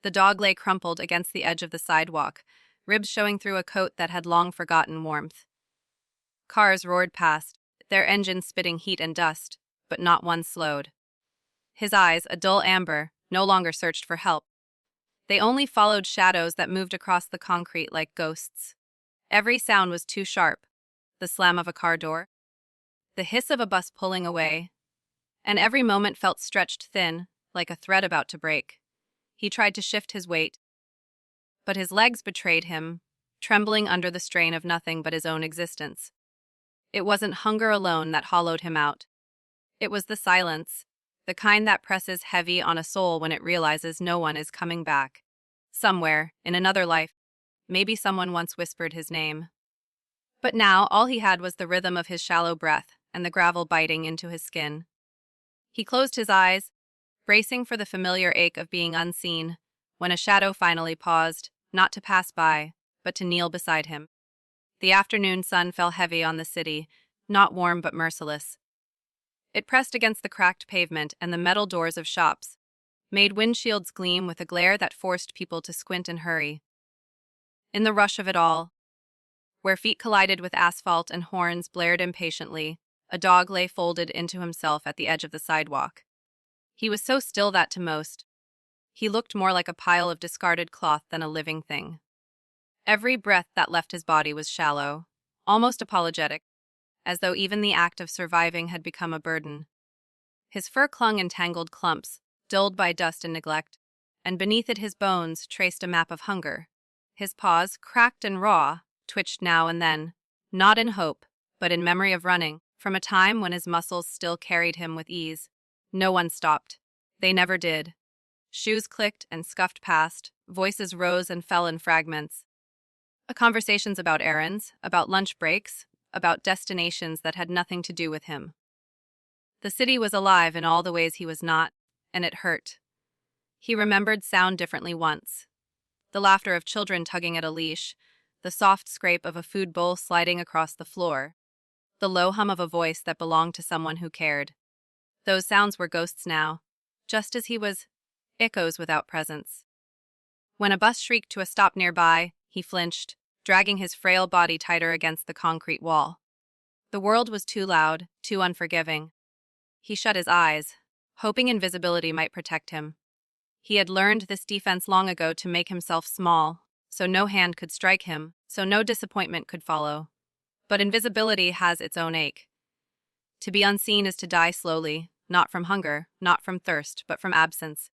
The dog lay crumpled against the edge of the sidewalk, ribs showing through a coat that had long forgotten warmth. Cars roared past, their engines spitting heat and dust, but not one slowed. His eyes, a dull amber, no longer searched for help. They only followed shadows that moved across the concrete like ghosts. Every sound was too sharp: the slam of a car door, the hiss of a bus pulling away, and every moment felt stretched thin, like a thread about to break. He tried to shift his weight, but his legs betrayed him, trembling under the strain of nothing but his own existence. It wasn't hunger alone that hollowed him out. It was the silence, the kind that presses heavy on a soul when it realizes no one is coming back. Somewhere, in another life, maybe someone once whispered his name. But now all he had was the rhythm of his shallow breath and the gravel biting into his skin. He closed his eyes, bracing for the familiar ache of being unseen, when a shadow finally paused, not to pass by, but to kneel beside him. The afternoon sun fell heavy on the city, not warm but merciless. It pressed against the cracked pavement and the metal doors of shops, made windshields gleam with a glare that forced people to squint and hurry. In the rush of it all, where feet collided with asphalt and horns blared impatiently, a dog lay folded into himself at the edge of the sidewalk. He was so still that to most, he looked more like a pile of discarded cloth than a living thing. Every breath that left his body was shallow, almost apologetic, as though even the act of surviving had become a burden. His fur clung in tangled clumps, dulled by dust and neglect, and beneath it his bones traced a map of hunger. His paws, cracked and raw, twitched now and then, not in hope, but in memory of running, from a time when his muscles still carried him with ease. No one stopped. They never did. Shoes clicked and scuffed past, voices rose and fell in fragments. Conversations about errands, about lunch breaks, about destinations that had nothing to do with him. The city was alive in all the ways he was not, and it hurt. He remembered sound differently once. The laughter of children tugging at a leash, the soft scrape of a food bowl sliding across the floor, the low hum of a voice that belonged to someone who cared. Those sounds were ghosts now, just as he was echoes without presence. When a bus shrieked to a stop nearby, he flinched, dragging his frail body tighter against the concrete wall. The world was too loud, too unforgiving. He shut his eyes, hoping invisibility might protect him. He had learned this defense long ago to make himself small, so no hand could strike him, so no disappointment could follow. But invisibility has its own ache. To be unseen is to die slowly, not from hunger, not from thirst, but from absence.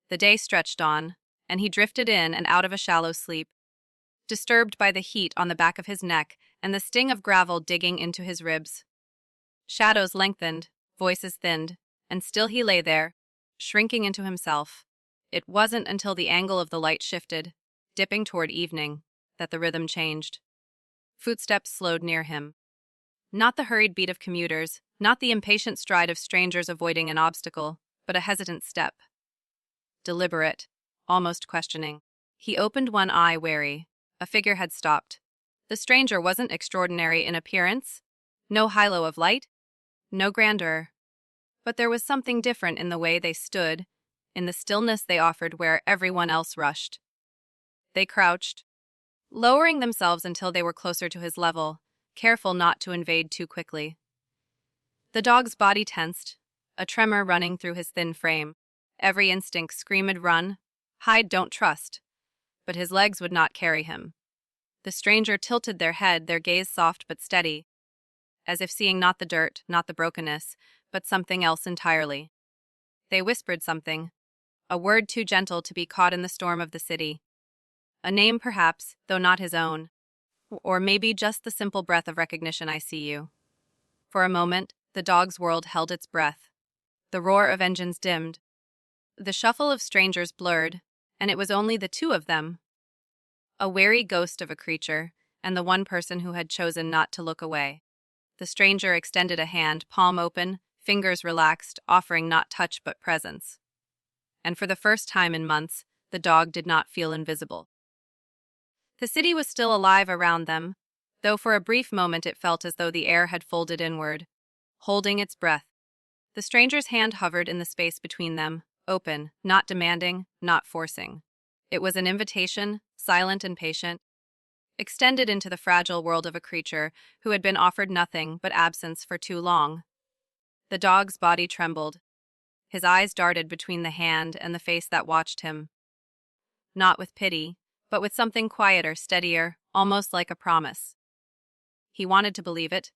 The day stretched on, and he drifted in and out of a shallow sleep, disturbed by the heat on the back of his neck and the sting of gravel digging into his ribs. Shadows lengthened, voices thinned, and still he lay there, shrinking into himself. It wasn't until the angle of the light shifted, dipping toward evening, that the rhythm changed. Footsteps slowed near him. Not the hurried beat of commuters, not the impatient stride of strangers avoiding an obstacle, but a hesitant step. Deliberate, almost questioning. He opened one eye, wary. A figure had stopped. The stranger wasn't extraordinary in appearance. No halo of light. No grandeur. But there was something different in the way they stood, in the stillness they offered where everyone else rushed. They crouched, lowering themselves until they were closer to his level, careful not to invade too quickly. The dog's body tensed, a tremor running through his thin frame. Every instinct screamed run, hide, don't trust. But his legs would not carry him. The stranger tilted their head, their gaze soft but steady, as if seeing not the dirt, not the brokenness, but something else entirely. They whispered something, a word too gentle to be caught in the storm of the city. A name perhaps, though not his own. Or maybe just the simple breath of recognition, I see you. For a moment, the dog's world held its breath. The roar of engines dimmed. The shuffle of strangers blurred, and it was only the two of them. A wary ghost of a creature, and the one person who had chosen not to look away. The stranger extended a hand, palm open, fingers relaxed, offering not touch but presence. And for the first time in months, the dog did not feel invisible. The city was still alive around them, though for a brief moment it felt as though the air had folded inward, holding its breath. The stranger's hand hovered in the space between them, open, not demanding, not forcing. It was an invitation, silent and patient, extended into the fragile world of a creature who had been offered nothing but absence for too long. The dog's body trembled. His eyes darted between the hand and the face that watched him. Not with pity, but with something quieter, steadier, almost like a promise. He wanted to believe it.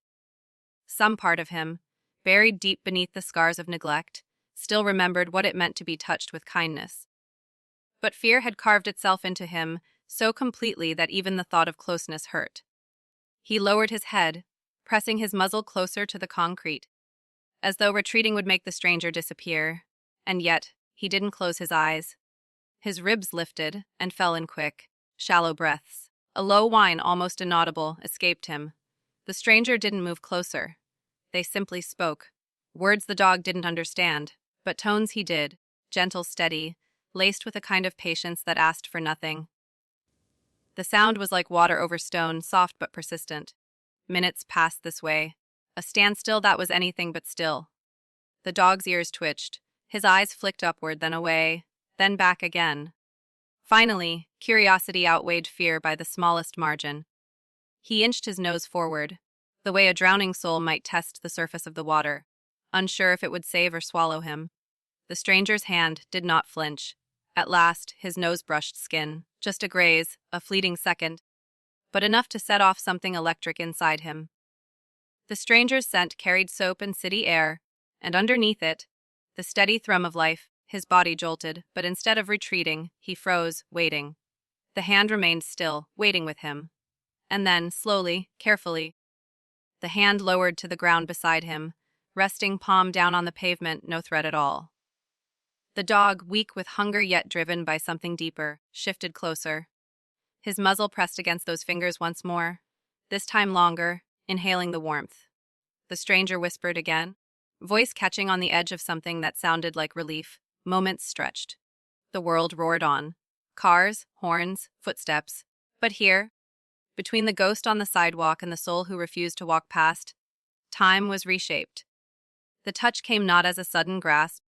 Some part of him, buried deep beneath the scars of neglect, still remembered what it meant to be touched with kindness. But fear had carved itself into him so completely that even the thought of closeness hurt. He lowered his head, pressing his muzzle closer to the concrete, as though retreating would make the stranger disappear, and yet he didn't close his eyes. His ribs lifted and fell in quick, shallow breaths. A low whine, almost inaudible, escaped him. The stranger didn't move closer. They simply spoke. Words the dog didn't understand, but tones he did, gentle, steady, laced with a kind of patience that asked for nothing. The sound was like water over stone, soft but persistent. Minutes passed this way, a standstill that was anything but still. The dog's ears twitched, his eyes flicked upward, then away, then back again. Finally, curiosity outweighed fear by the smallest margin. He inched his nose forward, the way a drowning soul might test the surface of the water, unsure if it would save or swallow him. The stranger's hand did not flinch. At last, his nose brushed skin, just a graze, a fleeting second, but enough to set off something electric inside him. The stranger's scent carried soap and city air, and underneath it, the steady thrum of life. His body jolted, but instead of retreating, he froze, waiting. The hand remained still, waiting with him. And then, slowly, carefully, the hand lowered to the ground beside him, resting palm down on the pavement, no threat at all. The dog, weak with hunger yet driven by something deeper, shifted closer. His muzzle pressed against those fingers once more, this time longer, inhaling the warmth. The stranger whispered again, voice catching on the edge of something that sounded like relief. Moments stretched. The world roared on. Cars, horns, footsteps. But here, between the ghost on the sidewalk and the soul who refused to walk past, time was reshaped. The touch came not as a sudden grasp,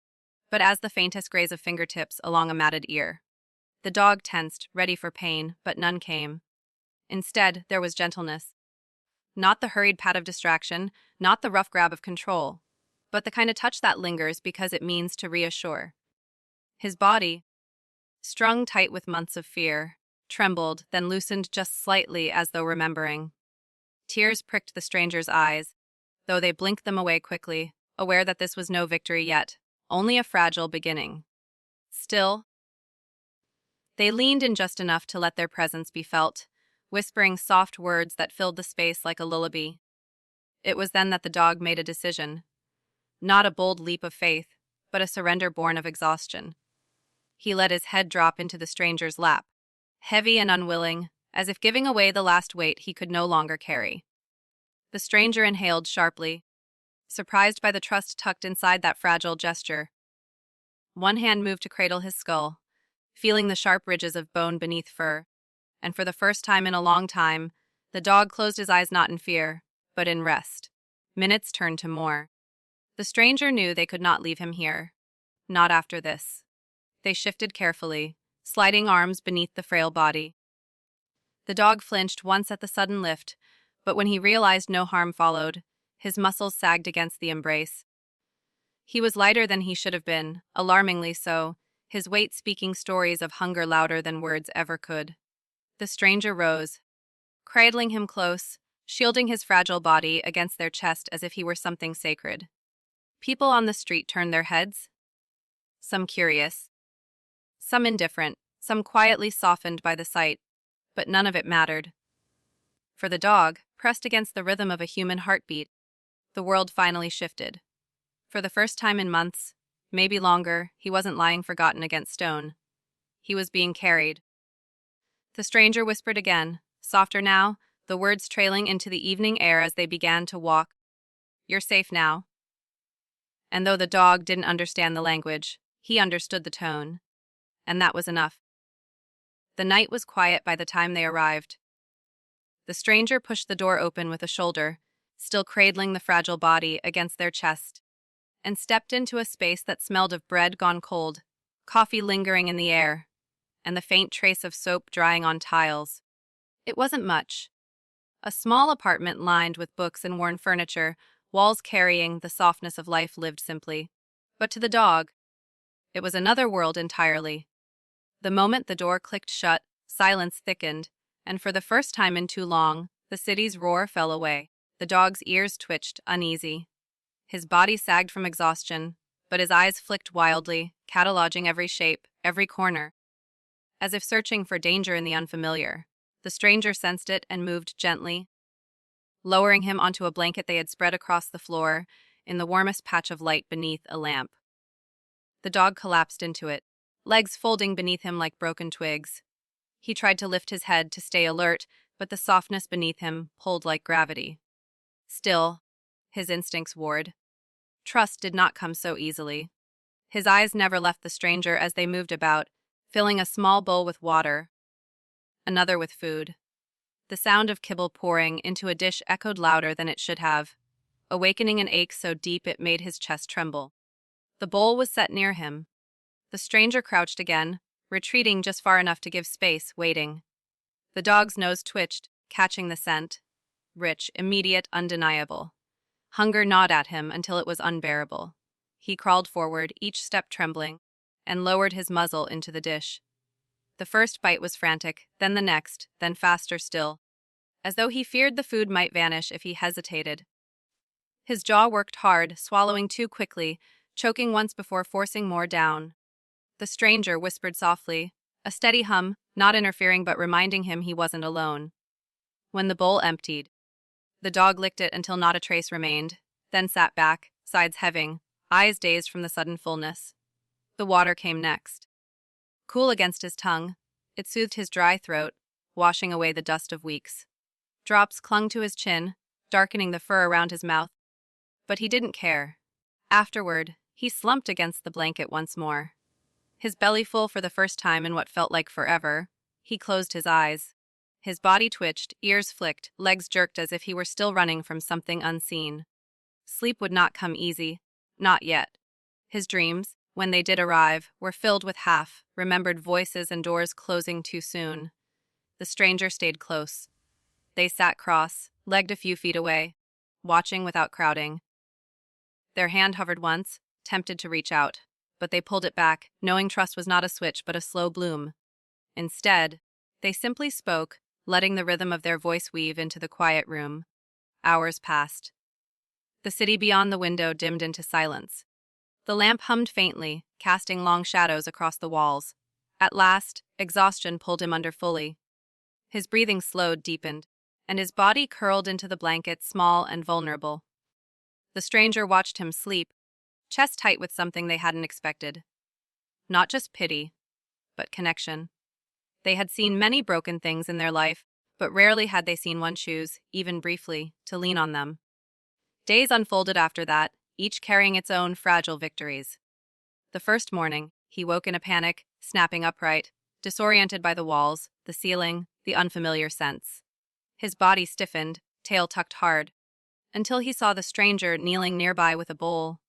but as the faintest graze of fingertips along a matted ear. The dog tensed, ready for pain, but none came. Instead, there was gentleness. Not the hurried pat of distraction, not the rough grab of control, but the kind of touch that lingers because it means to reassure. His body, strung tight with months of fear, trembled, then loosened just slightly as though remembering. Tears pricked the stranger's eyes, though they blinked them away quickly, aware that this was no victory yet, only a fragile beginning. Still, they leaned in just enough to let their presence be felt, whispering soft words that filled the space like a lullaby. It was then that the dog made a decision. Not a bold leap of faith, but a surrender born of exhaustion. He let his head drop into the stranger's lap, heavy and unwilling, as if giving away the last weight he could no longer carry. The stranger inhaled sharply, surprised by the trust tucked inside that fragile gesture. One hand moved to cradle his skull, feeling the sharp ridges of bone beneath fur, and for the first time in a long time, the dog closed his eyes not in fear, but in rest. Minutes turned to more. The stranger knew they could not leave him here. Not after this. They shifted carefully, sliding arms beneath the frail body. The dog flinched once at the sudden lift, but when he realized no harm followed, his muscles sagged against the embrace. He was lighter than he should have been, alarmingly so, his weight speaking stories of hunger louder than words ever could. The stranger rose, cradling him close, shielding his fragile body against their chest as if he were something sacred. People on the street turned their heads, some curious, some indifferent, some quietly softened by the sight, but none of it mattered. For the dog, pressed against the rhythm of a human heartbeat, the world finally shifted. For the first time in months, maybe longer, he wasn't lying forgotten against stone. He was being carried. The stranger whispered again, softer now, the words trailing into the evening air as they began to walk. "You're safe now." And though the dog didn't understand the language, he understood the tone. And that was enough. The night was quiet by the time they arrived. The stranger pushed the door open with a shoulder, still cradling the fragile body against their chest, and stepped into a space that smelled of bread gone cold, coffee lingering in the air, and the faint trace of soap drying on tiles. It wasn't much. A small apartment lined with books and worn furniture, walls carrying the softness of life lived simply. But to the dog, it was another world entirely. The moment the door clicked shut, silence thickened, and for the first time in too long, the city's roar fell away. The dog's ears twitched, uneasy. His body sagged from exhaustion, but his eyes flicked wildly, cataloging every shape, every corner, as if searching for danger in the unfamiliar. The stranger sensed it and moved gently, lowering him onto a blanket they had spread across the floor in the warmest patch of light beneath a lamp. The dog collapsed into it, legs folding beneath him like broken twigs. He tried to lift his head to stay alert, but the softness beneath him pulled like gravity. Still, his instincts warred. Trust did not come so easily. His eyes never left the stranger as they moved about, filling a small bowl with water, another with food. The sound of kibble pouring into a dish echoed louder than it should have, awakening an ache so deep it made his chest tremble. The bowl was set near him. The stranger crouched again, retreating just far enough to give space, waiting. The dog's nose twitched, catching the scent. Rich, immediate, undeniable. Hunger gnawed at him until it was unbearable. He crawled forward, each step trembling, and lowered his muzzle into the dish. The first bite was frantic, then the next, then faster still, as though he feared the food might vanish if he hesitated. His jaw worked hard, swallowing too quickly, choking once before forcing more down. The stranger whispered softly, a steady hum, not interfering but reminding him he wasn't alone. When the bowl emptied, the dog licked it until not a trace remained, then sat back, sides heaving, eyes dazed from the sudden fullness. The water came next. Cool against his tongue, it soothed his dry throat, washing away the dust of weeks. Drops clung to his chin, darkening the fur around his mouth. But he didn't care. Afterward, he slumped against the blanket once more. His belly full for the first time in what felt like forever, he closed his eyes. His body twitched, ears flicked, legs jerked as if he were still running from something unseen. Sleep would not come easy, not yet. His dreams, when they did arrive, were filled with half-remembered voices and doors closing too soon. The stranger stayed close. They sat cross-legged a few feet away, watching without crowding. Their hand hovered once, tempted to reach out, but they pulled it back, knowing trust was not a switch but a slow bloom. Instead, they simply spoke, letting the rhythm of their voice weave into the quiet room. Hours passed. The city beyond the window dimmed into silence. The lamp hummed faintly, casting long shadows across the walls. At last, exhaustion pulled him under fully. His breathing slowed, deepened, and his body curled into the blanket, small and vulnerable. The stranger watched him sleep, chest tight with something they hadn't expected. Not just pity, but connection. They had seen many broken things in their life, but rarely had they seen one choose, even briefly, to lean on them. Days unfolded after that, each carrying its own fragile victories. The first morning, he woke in a panic, snapping upright, disoriented by the walls, the ceiling, the unfamiliar scents. His body stiffened, tail tucked hard, until he saw the stranger kneeling nearby with a bowl.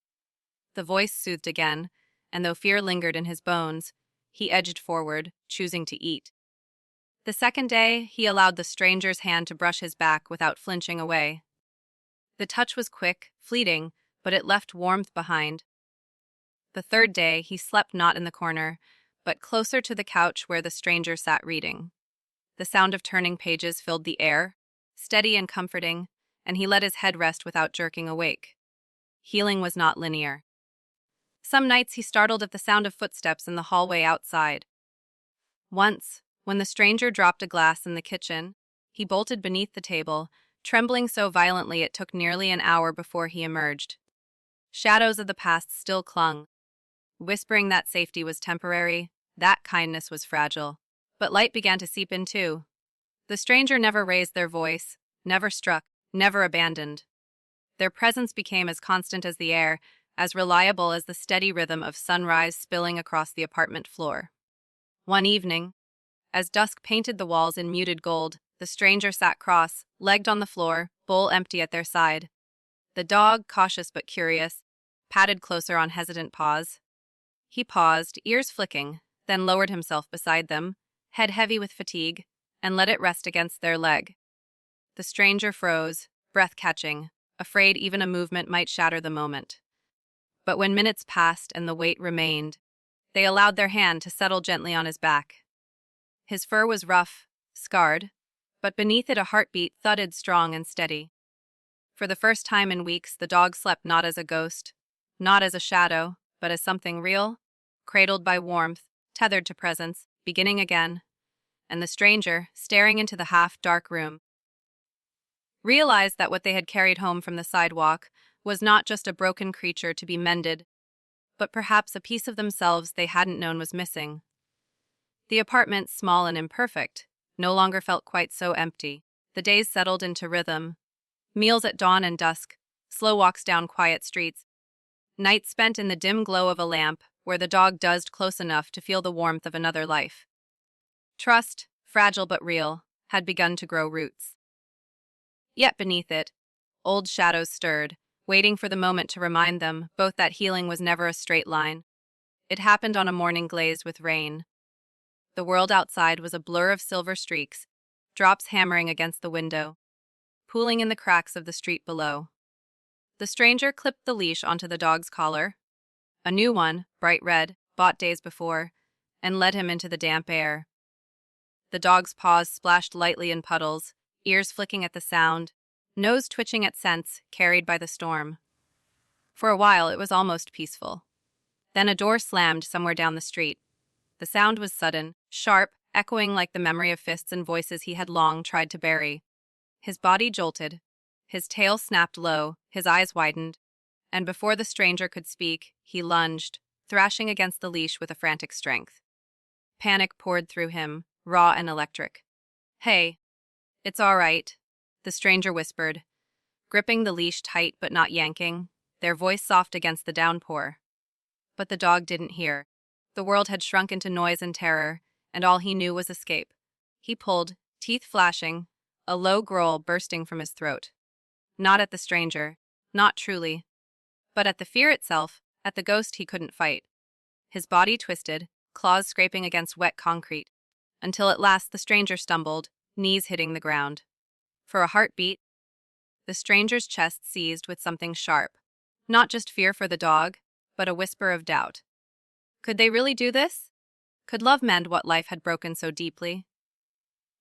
The voice soothed again, and though fear lingered in his bones, he edged forward, choosing to eat. The second day, he allowed the stranger's hand to brush his back without flinching away. The touch was quick, fleeting, but it left warmth behind. The third day, he slept not in the corner, but closer to the couch where the stranger sat reading. The sound of turning pages filled the air, steady and comforting, and he let his head rest without jerking awake. Healing was not linear. Some nights he startled at the sound of footsteps in the hallway outside. Once, when the stranger dropped a glass in the kitchen, he bolted beneath the table, trembling so violently it took nearly an hour before he emerged. Shadows of the past still clung, whispering that safety was temporary, that kindness was fragile. But light began to seep in too. The stranger never raised their voice, never struck, never abandoned. Their presence became as constant as the air, as reliable as the steady rhythm of sunrise spilling across the apartment floor. One evening, as dusk painted the walls in muted gold, the stranger sat cross-legged on the floor, bowl empty at their side. The dog, cautious but curious, padded closer on hesitant paws. He paused, ears flicking, then lowered himself beside them, head heavy with fatigue, and let it rest against their leg. The stranger froze, breath-catching, afraid even a movement might shatter the moment. But when minutes passed and the weight remained, they allowed their hand to settle gently on his back. His fur was rough, scarred, but beneath it a heartbeat thudded strong and steady. For the first time in weeks, the dog slept not as a ghost, not as a shadow, but as something real, cradled by warmth, tethered to presence, beginning again. And the stranger, staring into the half-dark room, realized that what they had carried home from the sidewalk was not just a broken creature to be mended, but perhaps a piece of themselves they hadn't known was missing. The apartment, small and imperfect, no longer felt quite so empty. The days settled into rhythm. Meals at dawn and dusk, slow walks down quiet streets, nights spent in the dim glow of a lamp where the dog dozed close enough to feel the warmth of another life. Trust, fragile but real, had begun to grow roots. Yet beneath it, old shadows stirred, waiting for the moment to remind them both that healing was never a straight line. It happened on a morning glazed with rain. The world outside was a blur of silver streaks, drops hammering against the window, pooling in the cracks of the street below. The stranger clipped the leash onto the dog's collar, a new one, bright red, bought days before, and led him into the damp air. The dog's paws splashed lightly in puddles, ears flicking at the sound, nose twitching at scents carried by the storm. For a while it was almost peaceful. Then a door slammed somewhere down the street. The sound was sudden, sharp, echoing like the memory of fists and voices he had long tried to bury. His body jolted, his tail snapped low, his eyes widened, and before the stranger could speak, he lunged, thrashing against the leash with a frantic strength. Panic poured through him, raw and electric. "Hey, it's all right," the stranger whispered, gripping the leash tight but not yanking, their voice soft against the downpour. But the dog didn't hear. The world had shrunk into noise and terror, and all he knew was escape. He pulled, teeth flashing, a low growl bursting from his throat. Not at the stranger, not truly, but at the fear itself, at the ghost he couldn't fight. His body twisted, claws scraping against wet concrete, until at last the stranger stumbled, knees hitting the ground. For a heartbeat, the stranger's chest seized with something sharp. Not just fear for the dog, but a whisper of doubt. Could they really do this? Could love mend what life had broken so deeply?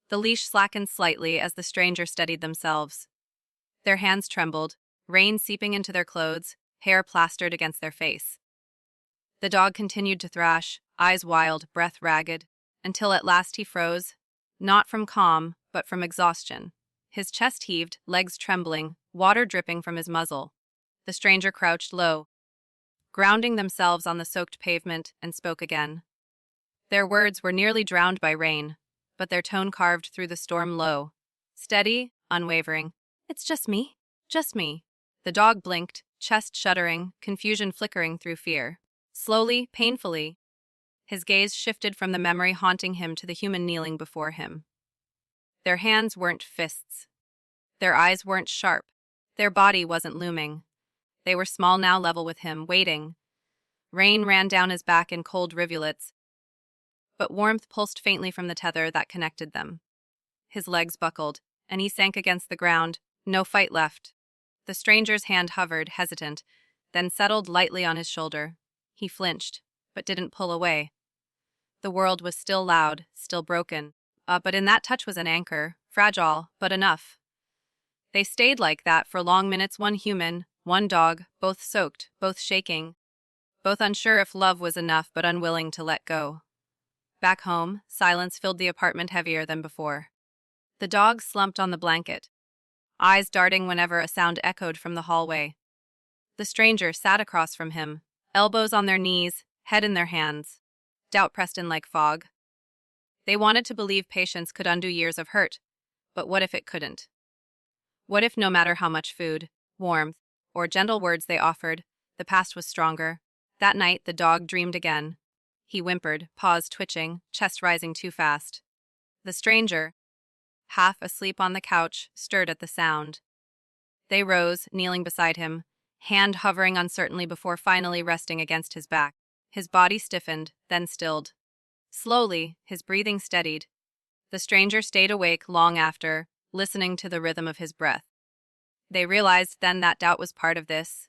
The leash slackened slightly as the stranger steadied themselves. Their hands trembled, rain seeping into their clothes, hair plastered against their face. The dog continued to thrash, eyes wild, breath ragged, until at last he froze, not from calm, but from exhaustion. His chest heaved, legs trembling, water dripping from his muzzle. The stranger crouched low, grounding themselves on the soaked pavement, and spoke again. Their words were nearly drowned by rain, but their tone carved through the storm low, steady, unwavering. "It's just me, just me." The dog blinked, chest shuddering, confusion flickering through fear. Slowly, painfully, his gaze shifted from the memory haunting him to the human kneeling before him. Their hands weren't fists. Their eyes weren't sharp. Their body wasn't looming. They were small now, level with him, waiting. Rain ran down his back in cold rivulets, but warmth pulsed faintly from the tether that connected them. His legs buckled, and he sank against the ground, no fight left. The stranger's hand hovered, hesitant, then settled lightly on his shoulder. He flinched, but didn't pull away. The world was still loud, still broken, but in that touch was an anchor, fragile, but enough. They stayed like that for long minutes, one human, one dog, both soaked, both shaking, both unsure if love was enough but unwilling to let go. Back home, silence filled the apartment heavier than before. The dog slumped on the blanket, eyes darting whenever a sound echoed from the hallway. The stranger sat across from him, elbows on their knees, head in their hands, doubt pressed in like fog. They wanted to believe patience could undo years of hurt, but what if it couldn't? What if no matter how much food, warmth, or gentle words they offered, the past was stronger? That night the dog dreamed again. He whimpered, paws twitching, chest rising too fast. The stranger, half asleep on the couch, stirred at the sound. They rose, kneeling beside him, hand hovering uncertainly before finally resting against his back. His body stiffened, then stilled. Slowly, his breathing steadied. The stranger stayed awake long after, listening to the rhythm of his breath. They realized then that doubt was part of this.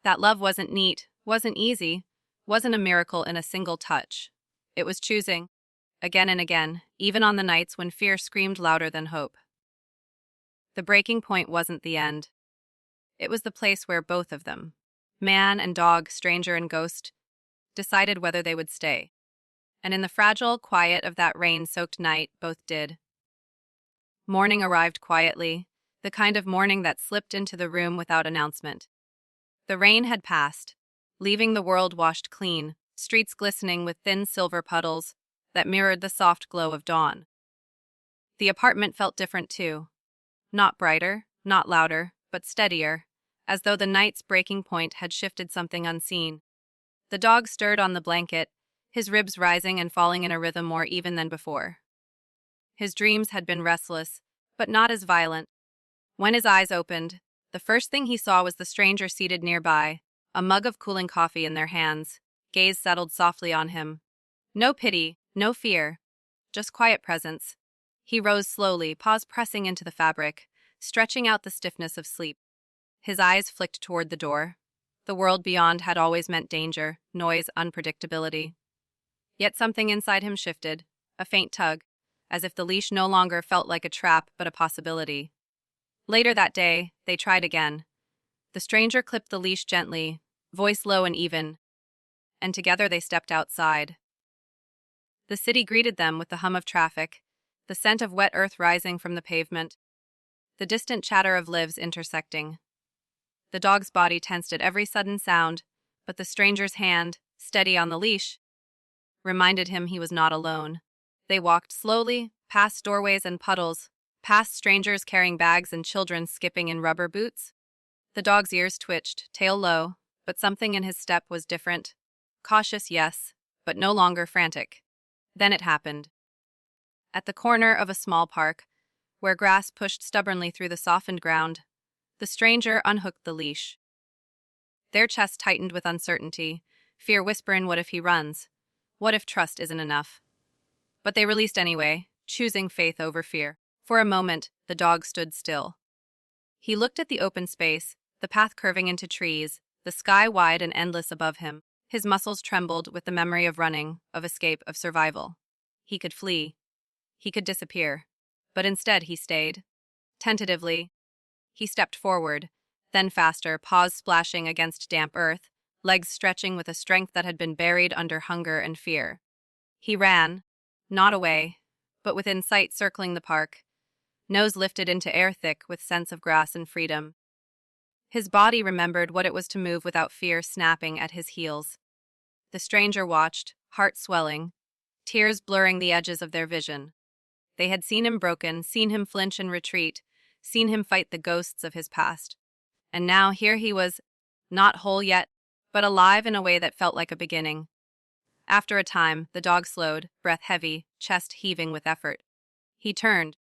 That love wasn't neat, wasn't easy, wasn't a miracle in a single touch. It was choosing, again and again, even on the nights when fear screamed louder than hope. The breaking point wasn't the end. It was the place where both of them, man and dog, stranger and ghost, decided whether they would stay. And in the fragile quiet of that rain-soaked night, both did. Morning arrived quietly, the kind of morning that slipped into the room without announcement. The rain had passed, leaving the world washed clean, streets glistening with thin silver puddles that mirrored the soft glow of dawn. The apartment felt different too. Not brighter, not louder, but steadier, as though the night's breaking point had shifted something unseen. The dog stirred on the blanket, his ribs rising and falling in a rhythm more even than before. His dreams had been restless, but not as violent. When his eyes opened, the first thing he saw was the stranger seated nearby, a mug of cooling coffee in their hands, gaze settled softly on him. No pity, no fear, just quiet presence. He rose slowly, paws pressing into the fabric, stretching out the stiffness of sleep. His eyes flicked toward the door. The world beyond had always meant danger, noise, unpredictability. Yet something inside him shifted, a faint tug, as if the leash no longer felt like a trap but a possibility. Later that day, they tried again. The stranger clipped the leash gently, voice low and even, and together they stepped outside. The city greeted them with the hum of traffic, the scent of wet earth rising from the pavement, the distant chatter of lives intersecting. The dog's body tensed at every sudden sound, but the stranger's hand, steady on the leash, reminded him he was not alone. They walked slowly, past doorways and puddles, past strangers carrying bags and children skipping in rubber boots. The dog's ears twitched, tail low, but something in his step was different. Cautious, yes, but no longer frantic. Then it happened. At the corner of a small park, where grass pushed stubbornly through the softened ground, the stranger unhooked the leash. Their chests tightened with uncertainty, fear whispering, what if he runs? What if trust isn't enough? But they released anyway, choosing faith over fear. For a moment, the dog stood still. He looked at the open space, the path curving into trees, the sky wide and endless above him. His muscles trembled with the memory of running, of escape, of survival. He could flee. He could disappear. But instead he stayed. Tentatively, he stepped forward, then faster, paws splashing against damp earth, legs stretching with a strength that had been buried under hunger and fear. He ran, not away, but within sight, circling the park, nose lifted into air thick with sense of grass and freedom. His body remembered what it was to move without fear snapping at his heels. The stranger watched, heart swelling, tears blurring the edges of their vision. They had seen him broken, seen him flinch and retreat, seen him fight the ghosts of his past. And now here he was, not whole yet, but alive in a way that felt like a beginning. After a time, the dog slowed, breath heavy, chest heaving with effort. He turned,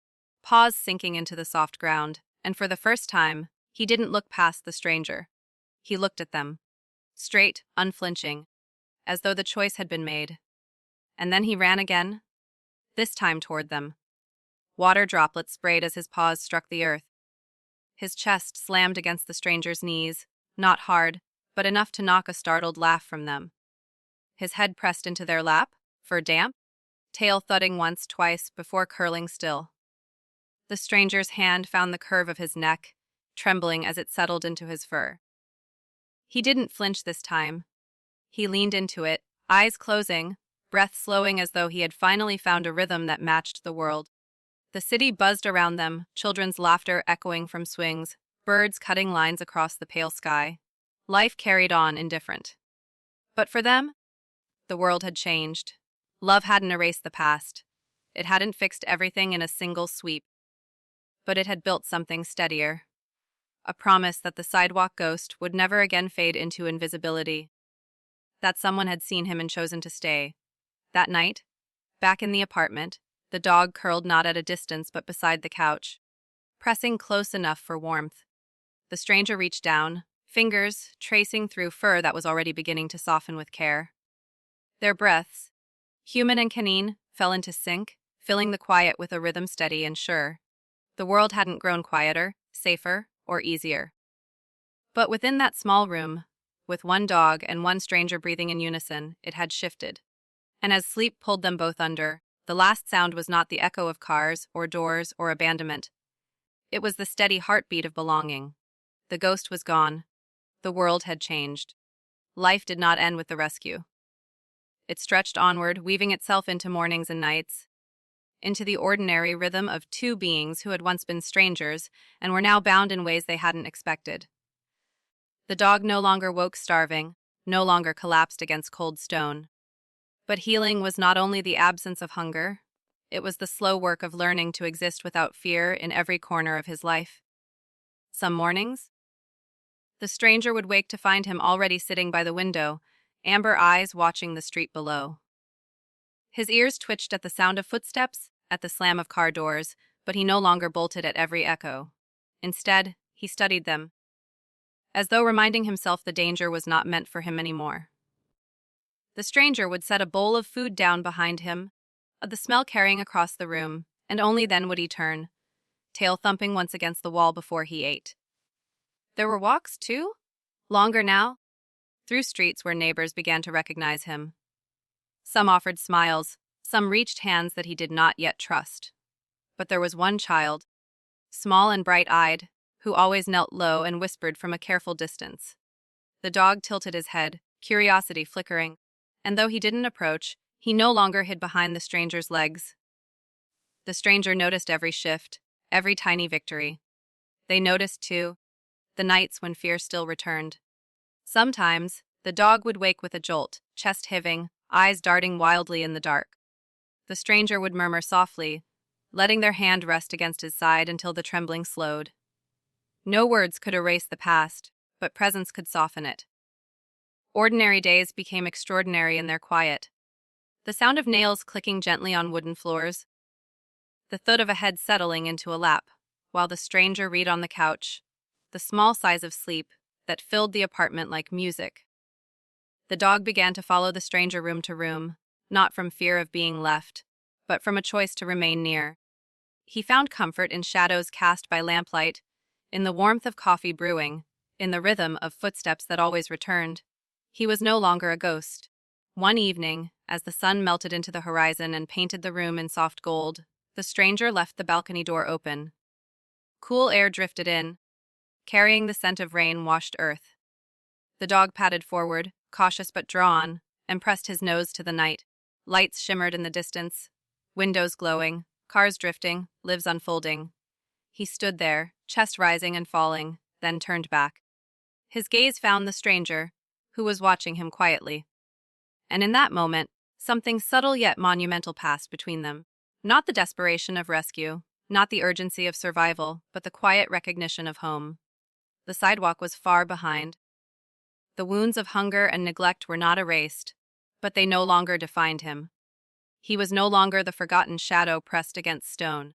paws sinking into the soft ground, and for the first time, he didn't look past the stranger. He looked at them, straight, unflinching, as though the choice had been made. And then he ran again, this time toward them. Water droplets sprayed as his paws struck the earth. His chest slammed against the stranger's knees, not hard, but enough to knock a startled laugh from them. His head pressed into their lap, fur damp, tail thudding once, twice, before curling still. The stranger's hand found the curve of his neck, trembling as it settled into his fur. He didn't flinch this time. He leaned into it, eyes closing, breath slowing as though he had finally found a rhythm that matched the world. The city buzzed around them, children's laughter echoing from swings, birds cutting lines across the pale sky. Life carried on indifferent. But for them, the world had changed. Love hadn't erased the past. It hadn't fixed everything in a single sweep. But it had built something steadier. A promise that the sidewalk ghost would never again fade into invisibility. That someone had seen him and chosen to stay. That night, back in the apartment, the dog curled not at a distance but beside the couch, pressing close enough for warmth. The stranger reached down, fingers tracing through fur that was already beginning to soften with care. Their breaths, Human and canine fell into sync, filling the quiet with a rhythm steady and sure. The world hadn't grown quieter, safer, or easier. But within that small room, with one dog and one stranger breathing in unison, it had shifted. And as sleep pulled them both under, the last sound was not the echo of cars or doors or abandonment. It was the steady heartbeat of belonging. The ghost was gone. The world had changed. Life did not end with the rescue. It stretched onward, weaving itself into mornings and nights, into the ordinary rhythm of two beings who had once been strangers and were now bound in ways they hadn't expected. The dog no longer woke starving, no longer collapsed against cold stone. But healing was not only the absence of hunger, it was the slow work of learning to exist without fear in every corner of his life. Some mornings, the stranger would wake to find him already sitting by the window, amber eyes watching the street below. His ears twitched at the sound of footsteps, at the slam of car doors, but he no longer bolted at every echo. Instead, he studied them, as though reminding himself the danger was not meant for him anymore. The stranger would set a bowl of food down behind him, the smell carrying across the room, and only then would he turn, tail thumping once against the wall before he ate. There were walks, too? Longer now? Through streets where neighbors began to recognize him. Some offered smiles, some reached hands that he did not yet trust. But there was one child, small and bright-eyed, who always knelt low and whispered from a careful distance. The dog tilted his head, curiosity flickering, and though he didn't approach, he no longer hid behind the stranger's legs. The stranger noticed every shift, every tiny victory. They noticed, too, the nights when fear still returned. Sometimes, the dog would wake with a jolt, chest heaving, eyes darting wildly in the dark. The stranger would murmur softly, letting their hand rest against his side until the trembling slowed. No words could erase the past, but presence could soften it. Ordinary days became extraordinary in their quiet. The sound of nails clicking gently on wooden floors, the thud of a head settling into a lap, while the stranger read on the couch, the small sighs of sleep that filled the apartment like music. The dog began to follow the stranger room to room, not from fear of being left, but from a choice to remain near. He found comfort in shadows cast by lamplight, in the warmth of coffee brewing, in the rhythm of footsteps that always returned. He was no longer a ghost. One evening, as the sun melted into the horizon and painted the room in soft gold, the stranger left the balcony door open. Cool air drifted in, carrying the scent of rain-washed earth. The dog padded forward, cautious but drawn, and pressed his nose to the night. Lights shimmered in the distance, windows glowing, cars drifting, lives unfolding. He stood there, chest rising and falling, then turned back. His gaze found the stranger, who was watching him quietly. And in that moment, something subtle yet monumental passed between them. Not the desperation of rescue, not the urgency of survival, but the quiet recognition of home. The sidewalk was far behind. The wounds of hunger and neglect were not erased, but they no longer defined him. He was no longer the forgotten shadow pressed against stone.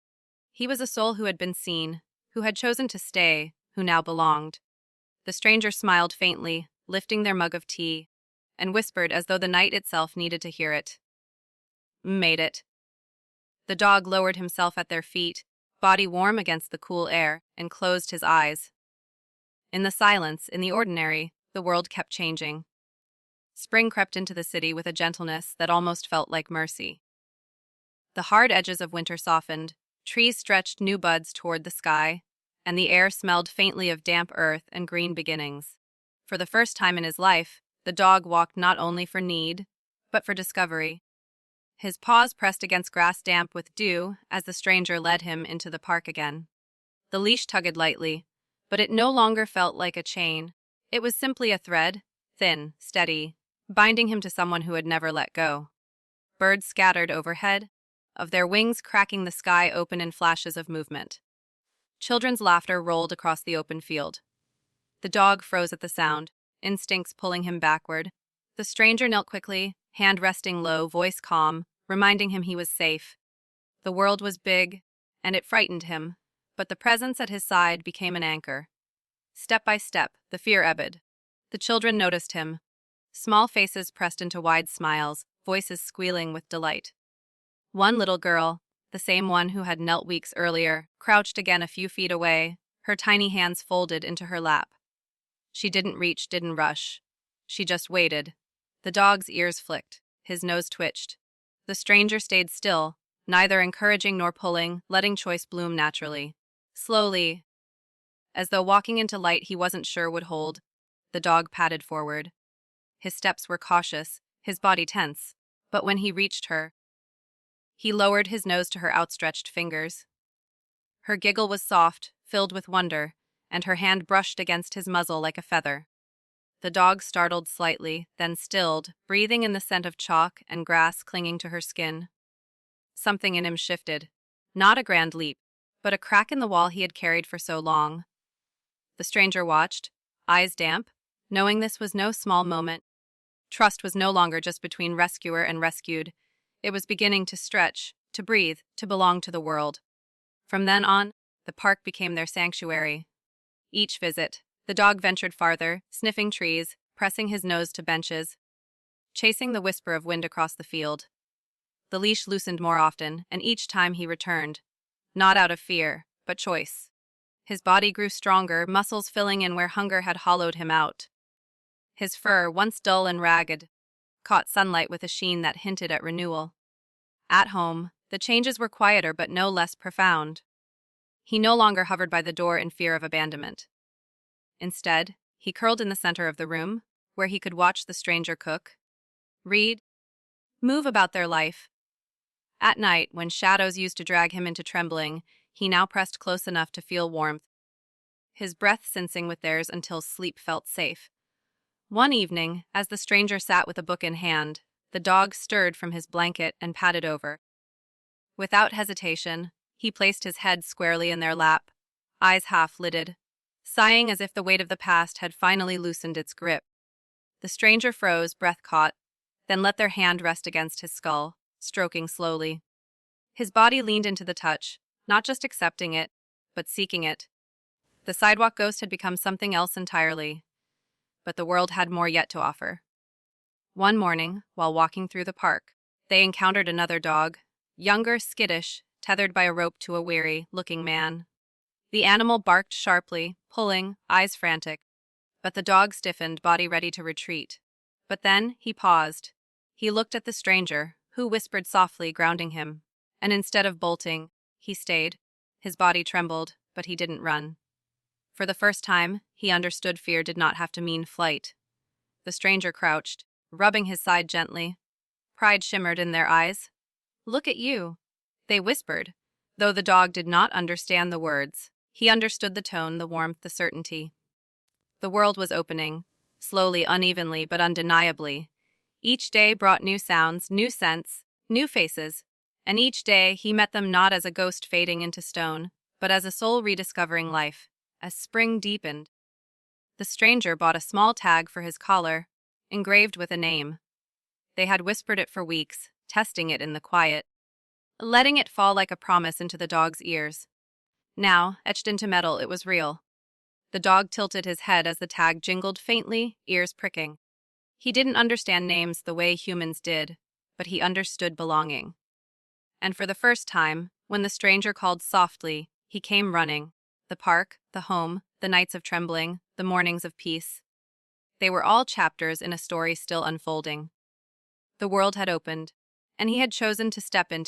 He was a soul who had been seen, who had chosen to stay, who now belonged. The stranger smiled faintly, lifting their mug of tea, and whispered as though the night itself needed to hear it. Made it. The dog lowered himself at their feet, body warm against the cool air, and closed his eyes. In the silence, in the ordinary, the world kept changing. Spring crept into the city with a gentleness that almost felt like mercy. The hard edges of winter softened, trees stretched new buds toward the sky, and the air smelled faintly of damp earth and green beginnings. For the first time in his life, the dog walked not only for need, but for discovery. His paws pressed against grass damp with dew as the stranger led him into the park again. The leash tugged lightly, but it no longer felt like a chain. It was simply a thread, thin, steady, binding him to someone who had never let go. Birds scattered overhead, of their wings cracking the sky open in flashes of movement. Children's laughter rolled across the open field. The dog froze at the sound, instincts pulling him backward. The stranger knelt quickly, hand resting low, voice calm, reminding him he was safe. The world was big, and it frightened him, but the presence at his side became an anchor. Step by step, the fear ebbed. The children noticed him. Small faces pressed into wide smiles, voices squealing with delight. One little girl, the same one who had knelt weeks earlier, crouched again a few feet away, her tiny hands folded into her lap. She didn't reach, didn't rush. She just waited. The dog's ears flicked. His nose twitched. The stranger stayed still, neither encouraging nor pulling, letting choice bloom naturally. Slowly, as though walking into light he wasn't sure would hold, the dog padded forward. His steps were cautious, his body tense. But when he reached her, he lowered his nose to her outstretched fingers. Her giggle was soft, filled with wonder, and her hand brushed against his muzzle like a feather. The dog startled slightly, then stilled, breathing in the scent of chalk and grass clinging to her skin. Something in him shifted. Not a grand leap, but a crack in the wall he had carried for so long. The stranger watched, eyes damp, knowing this was no small moment. Trust was no longer just between rescuer and rescued. It was beginning to stretch, to breathe, to belong to the world. From then on, the park became their sanctuary. Each visit, the dog ventured farther, sniffing trees, pressing his nose to benches, chasing the whisper of wind across the field. The leash loosened more often, and each time he returned. Not out of fear, but choice. His body grew stronger, muscles filling in where hunger had hollowed him out. His fur, once dull and ragged, caught sunlight with a sheen that hinted at renewal. At home, the changes were quieter but no less profound. He no longer hovered by the door in fear of abandonment. Instead, he curled in the center of the room, where he could watch the stranger cook, read, move about their life. At night, when shadows used to drag him into trembling, he now pressed close enough to feel warmth, his breath sensing with theirs until sleep felt safe. One evening, as the stranger sat with a book in hand, the dog stirred from his blanket and padded over. Without hesitation, he placed his head squarely in their lap, eyes half-lidded, sighing as if the weight of the past had finally loosened its grip. The stranger froze, breath caught, then let their hand rest against his skull, stroking slowly. His body leaned into the touch, not just accepting it, but seeking it. The sidewalk ghost had become something else entirely, but the world had more yet to offer. One morning, while walking through the park, they encountered another dog, younger, skittish, tethered by a rope to a weary-looking man. The animal barked sharply, pulling, eyes frantic, but the dog stiffened, body ready to retreat. But then he paused. He looked at the stranger, who whispered softly, grounding him. And instead of bolting, he stayed. His body trembled, but he didn't run. For the first time, he understood fear did not have to mean flight. The stranger crouched, rubbing his side gently. Pride shimmered in their eyes. "Look at you," they whispered, though the dog did not understand the words. He understood the tone, the warmth, the certainty. The world was opening, slowly, unevenly, but undeniably. Each day brought new sounds, new scents, new faces, and each day he met them not as a ghost fading into stone, but as a soul rediscovering life. As spring deepened, the stranger bought a small tag for his collar, engraved with a name. They had whispered it for weeks, testing it in the quiet, letting it fall like a promise into the dog's ears. Now, etched into metal, it was real. The dog tilted his head as the tag jingled faintly, ears pricking. He didn't understand names the way humans did, but he understood belonging. And for the first time, when the stranger called softly, he came running. The park, the home, the nights of trembling, the mornings of peace. They were all chapters in a story still unfolding. The world had opened, and he had chosen to step into